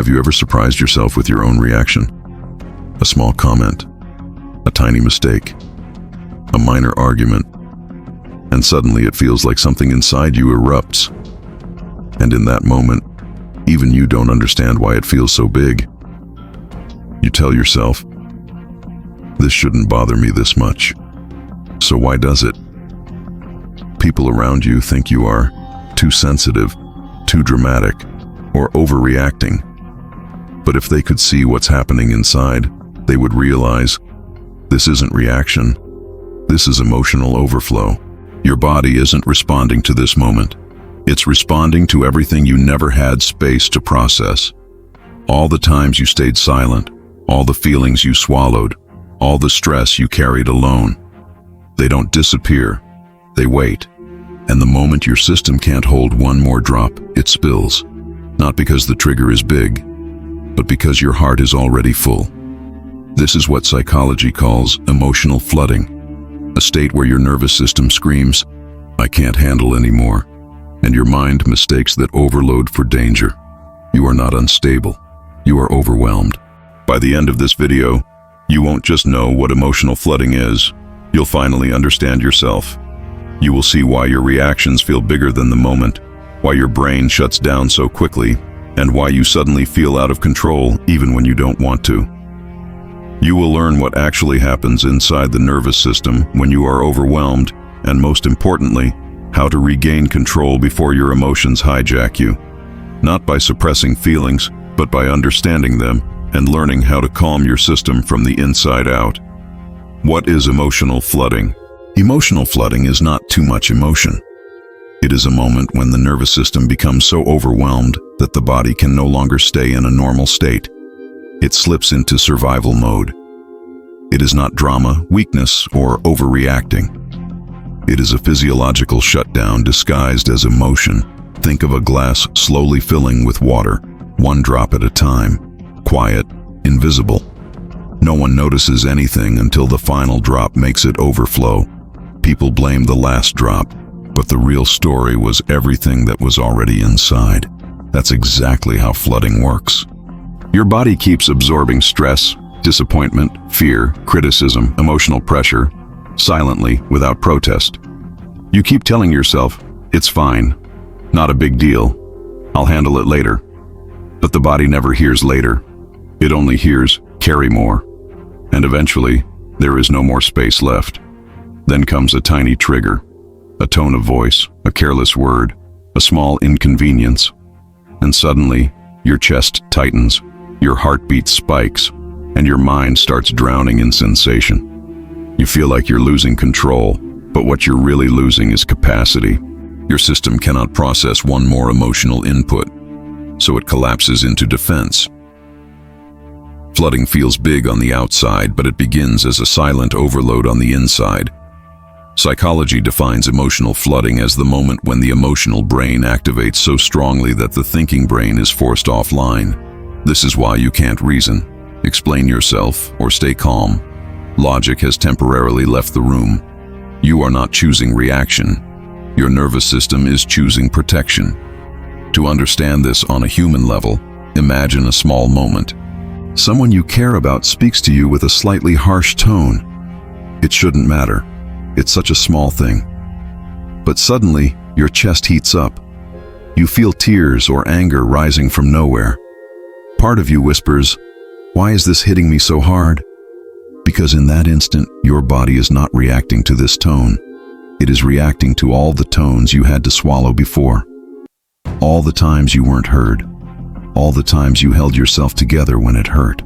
Have you ever surprised yourself with your own reaction? A small comment, a tiny mistake, a minor argument, and suddenly it feels like something inside you erupts. And in that moment, even you don't understand why it feels so big. You tell yourself, this shouldn't bother me this much. So why does it? People around you think you are too sensitive, too dramatic, or overreacting. But if they could see what's happening inside, they would realize this isn't reaction. This is emotional overflow. Your body isn't responding to this moment. It's responding to everything you never had space to process. All the times you stayed silent, all the feelings you swallowed, all the stress you carried alone. They don't disappear, they wait. And the moment your system can't hold one more drop, it spills. Not because the trigger is big, but because your heart is already full. This is what psychology calls emotional flooding, a state where your nervous system screams, I can't handle anymore, and your mind mistakes that overload for danger. You are not unstable, you are overwhelmed. By the end of this video, you won't just know what emotional flooding is, you'll finally understand yourself. You will see why your reactions feel bigger than the moment, why your brain shuts down so quickly, and why you suddenly feel out of control even when you don't want to. You will learn what actually happens inside the nervous system when you are overwhelmed, and most importantly, how to regain control before your emotions hijack you. Not by suppressing feelings, but by understanding them and learning how to calm your system from the inside out. What is emotional flooding? Emotional flooding is not too much emotion. It is a moment when the nervous system becomes so overwhelmed that the body can no longer stay in a normal state. It slips into survival mode. It is not drama, weakness, or overreacting. It is a physiological shutdown disguised as emotion. Think of a glass slowly filling with water, one drop at a time, quiet, invisible. No one notices anything until the final drop makes it overflow. People blame the last drop, but the real story was everything that was already inside. That's exactly how flooding works. Your body keeps absorbing stress, disappointment, fear, criticism, emotional pressure, silently, without protest. You keep telling yourself, it's fine, not a big deal, I'll handle it later. But the body never hears later. It only hears, carry more. And eventually, there is no more space left. Then comes a tiny trigger, a tone of voice, a careless word, a small inconvenience. And suddenly, your chest tightens, your heartbeat spikes, and your mind starts drowning in sensation. You feel like you're losing control, but what you're really losing is capacity. Your system cannot process one more emotional input, so it collapses into defense. Flooding feels big on the outside, but it begins as a silent overload on the inside. Psychology defines emotional flooding as the moment when the emotional brain activates so strongly that the thinking brain is forced offline. This is why you can't reason, explain yourself, or stay calm. Logic has temporarily left the room. You are not choosing reaction. Your nervous system is choosing protection. To understand this on a human level, imagine a small moment. Someone you care about speaks to you with a slightly harsh tone. It shouldn't matter. It's such a small thing. But suddenly, your chest heats up. You feel tears or anger rising from nowhere. Part of you whispers, "Why is this hitting me so hard?" Because in that instant, your body is not reacting to this tone. It is reacting to all the tones you had to swallow before. All the times you weren't heard. All the times you held yourself together when it hurt.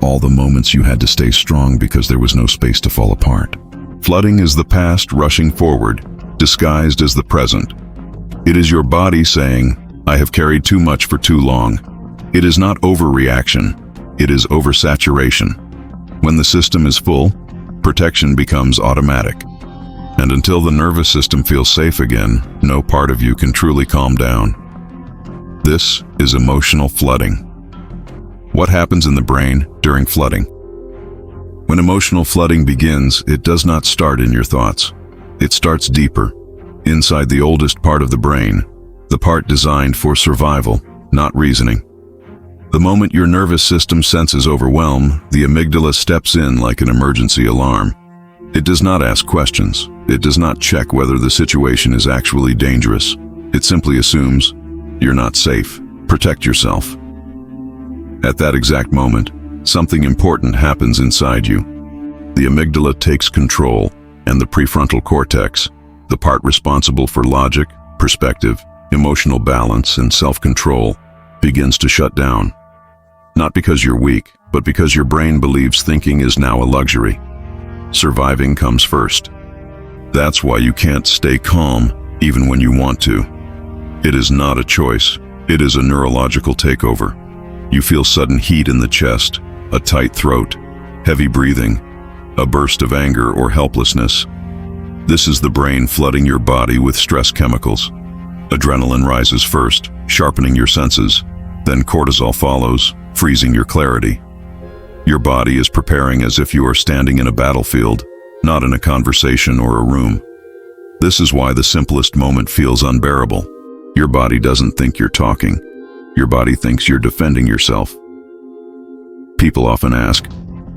All the moments you had to stay strong because there was no space to fall apart. Flooding is the past rushing forward, disguised as the present. It is your body saying, "I have carried too much for too long." It is not overreaction, it is oversaturation. When the system is full, protection becomes automatic. And until the nervous system feels safe again, no part of you can truly calm down. This is emotional flooding. What happens in the brain during flooding? When emotional flooding begins, it does not start in your thoughts. It starts deeper, inside the oldest part of the brain, the part designed for survival, not reasoning. The moment your nervous system senses overwhelm, the amygdala steps in like an emergency alarm. It does not ask questions. It does not check whether the situation is actually dangerous. It simply assumes, you're not safe. Protect yourself. At that exact moment, something important happens inside you. The amygdala takes control, and the prefrontal cortex, the part responsible for logic, perspective, emotional balance, and self-control, begins to shut down. Not because you're weak, but because your brain believes thinking is now a luxury. Surviving comes first. That's why you can't stay calm, even when you want to. It is not a choice. It is a neurological takeover. You feel sudden heat in the chest, a tight throat, heavy breathing, a burst of anger or helplessness. This is the brain flooding your body with stress chemicals. Adrenaline rises first, sharpening your senses. Then cortisol follows, freezing your clarity. Your body is preparing as if you are standing in a battlefield, not in a conversation or a room. This is why the simplest moment feels unbearable. Your body doesn't think you're talking. Your body thinks you're defending yourself. People often ask,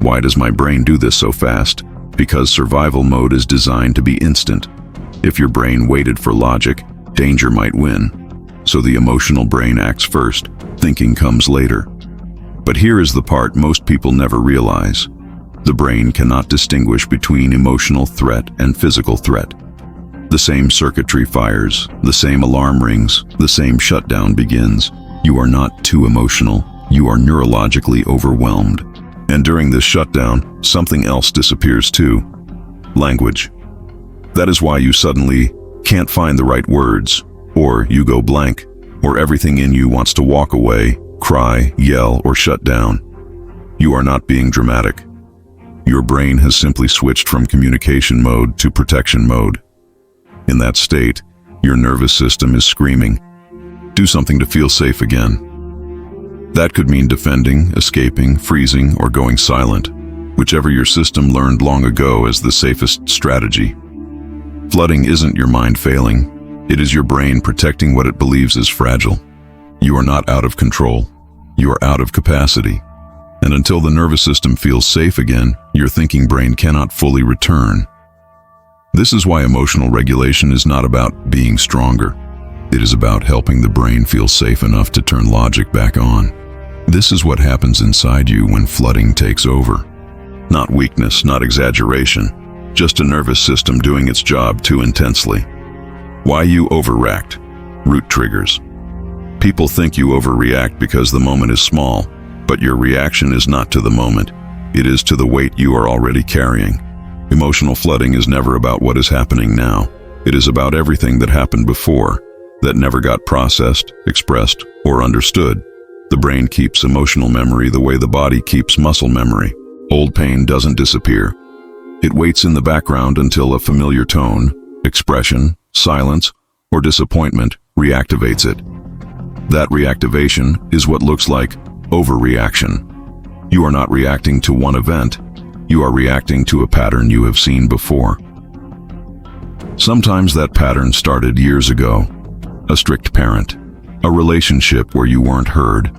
why does my brain do this so fast? Because survival mode is designed to be instant. If your brain waited for logic, danger might win. So the emotional brain acts first, thinking comes later. But here is the part most people never realize. The brain cannot distinguish between emotional threat and physical threat. The same circuitry fires, the same alarm rings, the same shutdown begins. You are not too emotional, you are neurologically overwhelmed. And during this shutdown, something else disappears too. Language. That is why you suddenly can't find the right words, or you go blank, or everything in you wants to walk away, cry, yell, or shut down. You are not being dramatic. Your brain has simply switched from communication mode to protection mode. In that state, your nervous system is screaming, do something to feel safe again. That could mean defending, escaping, freezing, or going silent, whichever your system learned long ago as the safest strategy. Flooding isn't your mind failing. It is your brain protecting what it believes is fragile. You are not out of control. You are out of capacity. And until the nervous system feels safe again, your thinking brain cannot fully return. This is why emotional regulation is not about being stronger. It is about helping the brain feel safe enough to turn logic back on. This is what happens inside you when flooding takes over. Not weakness, not exaggeration, just a nervous system doing its job too intensely. Why you overreact? Root triggers. People think you overreact because the moment is small, but your reaction is not to the moment. It is to the weight you are already carrying. Emotional flooding is never about what is happening now. It is about everything that happened before, that never got processed, expressed, or understood. The brain keeps emotional memory the way the body keeps muscle memory. Old pain doesn't disappear. It waits in the background until a familiar tone, expression, silence, or disappointment reactivates it. That reactivation is what looks like overreaction. You are not reacting to one event. You are reacting to a pattern you have seen before. Sometimes that pattern started years ago. A strict parent, a relationship where you weren't heard,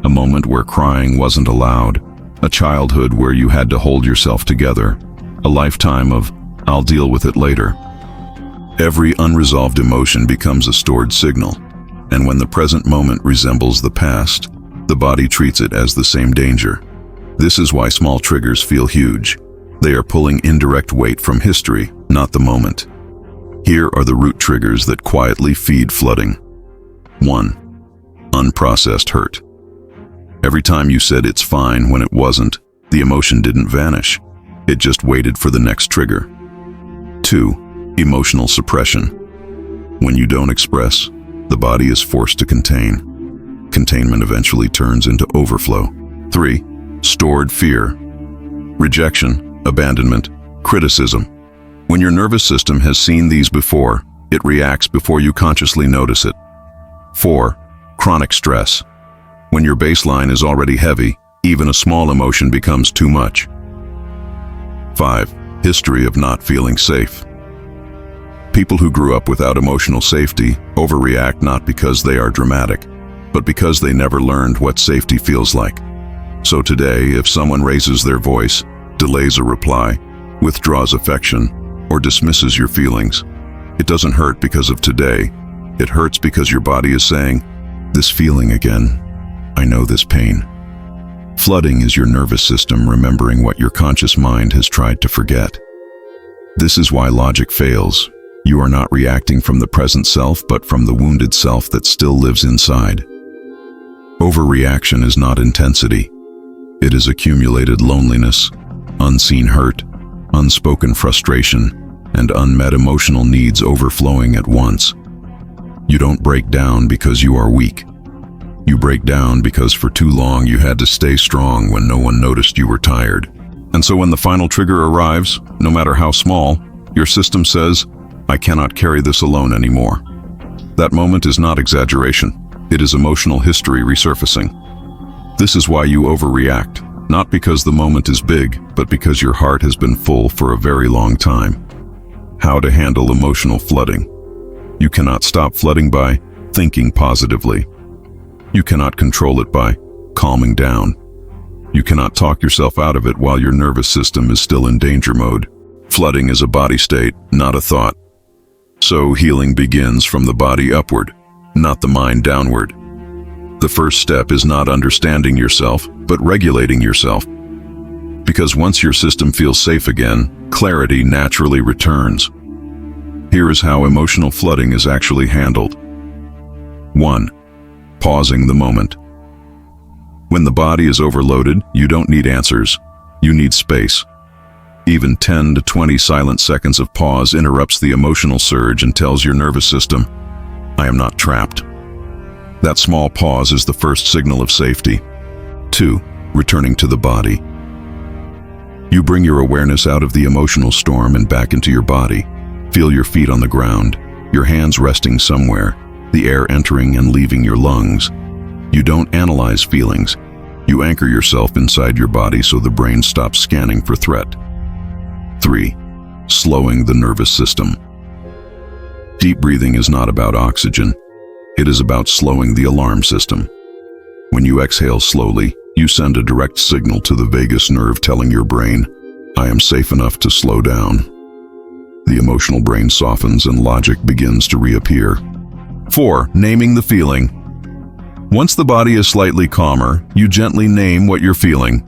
a moment where crying wasn't allowed, a childhood where you had to hold yourself together, a lifetime of, I'll deal with it later. Every unresolved emotion becomes a stored signal, and when the present moment resembles the past, the body treats it as the same danger. This is why small triggers feel huge. They are pulling indirect weight from history, not the moment. Here are the root triggers that quietly feed flooding. 1. Unprocessed hurt. Every time you said it's fine when it wasn't, the emotion didn't vanish. It just waited for the next trigger. 2. Emotional suppression. When you don't express, the body is forced to contain. Containment eventually turns into overflow. 3. Stored fear. Rejection, abandonment, criticism. When your nervous system has seen these before, it reacts before you consciously notice it. 4. Chronic stress. When your baseline is already heavy, even a small emotion becomes too much. 5. History of not feeling safe. People who grew up without emotional safety overreact not because they are dramatic, but because they never learned what safety feels like. So today, if someone raises their voice, delays a reply, withdraws affection, or dismisses your feelings, it doesn't hurt because of today. It hurts because your body is saying, "This feeling again. I know this pain." Flooding is your nervous system remembering what your conscious mind has tried to forget. This is why logic fails. You are not reacting from the present self, but from the wounded self that still lives inside. Overreaction is not intensity. It is accumulated loneliness, unseen hurt, unspoken frustration, and unmet emotional needs overflowing at once. You don't break down because you are weak. You break down because for too long you had to stay strong when no one noticed you were tired. And so when the final trigger arrives, no matter how small, your system says, "I cannot carry this alone anymore." That moment is not exaggeration. It is emotional history resurfacing. This is why you overreact, not because the moment is big, but because your heart has been full for a very long time. How to handle emotional flooding. You cannot stop flooding by thinking positively. You cannot control it by calming down. You cannot talk yourself out of it while your nervous system is still in danger mode. Flooding is a body state, not a thought. So healing begins from the body upward, not the mind downward. The first step is not understanding yourself, but regulating yourself. Because once your system feels safe again, clarity naturally returns. Here is how emotional flooding is actually handled. 1. Pausing the moment. When the body is overloaded, you don't need answers. You need space. Even 10 to 20 silent seconds of pause interrupts the emotional surge and tells your nervous system, "I am not trapped." That small pause is the first signal of safety. 2. Returning to the body. You bring your awareness out of the emotional storm and back into your body. Feel your feet on the ground, your hands resting somewhere, the air entering and leaving your lungs. You don't analyze feelings. You anchor yourself inside your body so the brain stops scanning for threat. 3. Slowing the nervous system. Deep breathing is not about oxygen. It is about slowing the alarm system. When you exhale slowly, you send a direct signal to the vagus nerve telling your brain, "I am safe enough to slow down." The emotional brain softens and logic begins to reappear. 4. Naming the feeling. Once the body is slightly calmer, you gently name what you're feeling.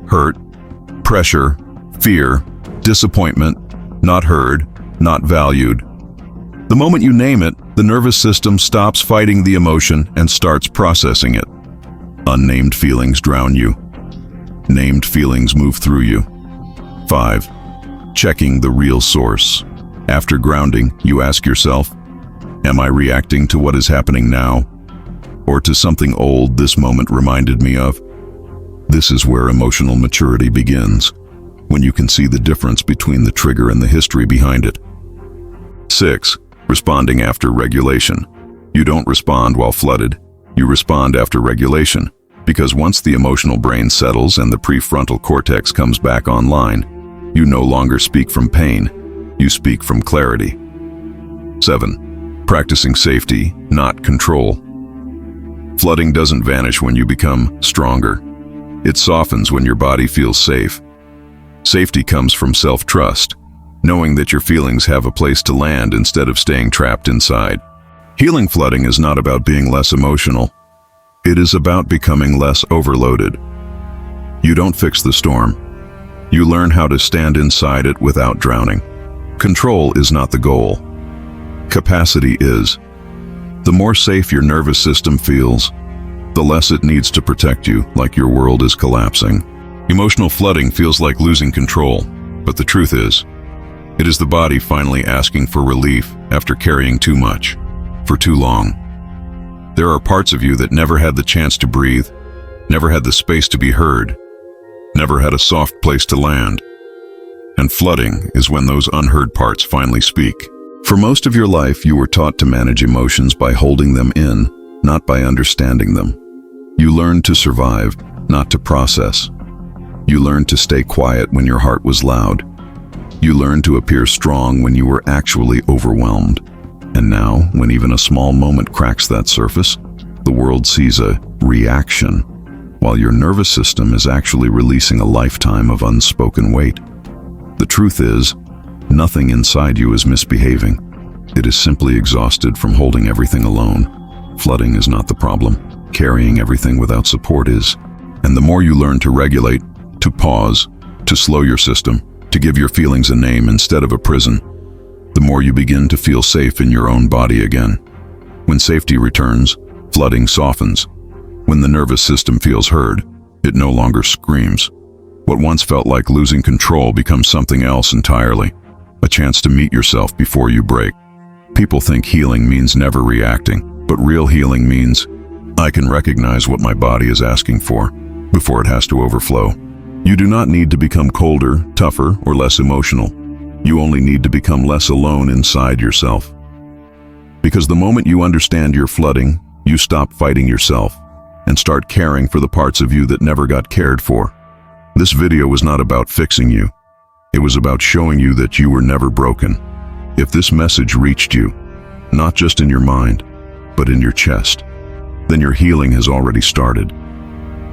Hurt, pressure, fear, disappointment, not heard, not valued. The moment you name it, the nervous system stops fighting the emotion and starts processing it. Unnamed feelings drown you. Named feelings move through you. 5. Checking the real source. After grounding, you ask yourself, am I reacting to what is happening now, or to something old this moment reminded me of? This is where emotional maturity begins, when you can see the difference between the trigger and the history behind it. 6. Responding after regulation. You don't respond while flooded. You respond after regulation, because once the emotional brain settles and the prefrontal cortex comes back online, you no longer speak from pain, you speak from clarity. 7. Practicing safety, not control. Flooding doesn't vanish when you become stronger. It softens when your body feels safe. Safety comes from self-trust, knowing that your feelings have a place to land instead of staying trapped inside. Healing flooding is not about being less emotional. It is about becoming less overloaded. You don't fix the storm. You learn how to stand inside it without drowning. Control is not the goal. Capacity is. The more safe your nervous system feels, the less it needs to protect you, like your world is collapsing. Emotional flooding feels like losing control, but the truth is, it is the body finally asking for relief after carrying too much, for too long. There are parts of you that never had the chance to breathe, never had the space to be heard, never had a soft place to land. And flooding is when those unheard parts finally speak. For most of your life, you were taught to manage emotions by holding them in, not by understanding them. You learned to survive, not to process. You learned to stay quiet when your heart was loud. You learned to appear strong when you were actually overwhelmed. And now, when even a small moment cracks that surface, The world sees a reaction, while your nervous system is actually releasing a lifetime of unspoken weight. The truth is, nothing inside you is misbehaving. It is simply exhausted from holding everything alone. Flooding is not the problem. Carrying everything without support is. And the more you learn to regulate, to pause, to slow your system, to give your feelings a name instead of a prison, the more you begin to feel safe in your own body again. When safety returns, flooding softens. When the nervous system feels heard, it no longer screams. What once felt like losing control becomes something else entirely, a chance to meet yourself before you break. People think healing means never reacting, but real healing means I can recognize what my body is asking for before it has to overflow. You do not need to become colder, tougher, or less emotional. You only need to become less alone inside yourself. Because the moment you understand you're flooding, you stop fighting yourself and start caring for the parts of you that never got cared for. This video was not about fixing you. It was about showing you that you were never broken. If this message reached you, not just in your mind, but in your chest, then your healing has already started.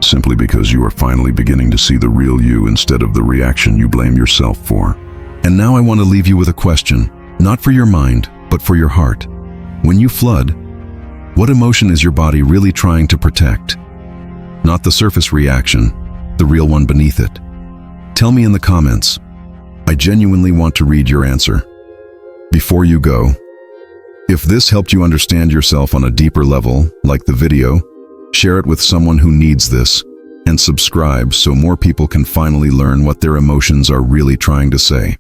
Simply because you are finally beginning to see the real you instead of the reaction you blame yourself for. And now I want to leave you with a question, not for your mind, but for your heart. When you flood, what emotion is your body really trying to protect? Not the surface reaction, the real one beneath it. Tell me in the comments. I genuinely want to read your answer. Before you go, if this helped you understand yourself on a deeper level, like the video, share it with someone who needs this, and subscribe so more people can finally learn what their emotions are really trying to say.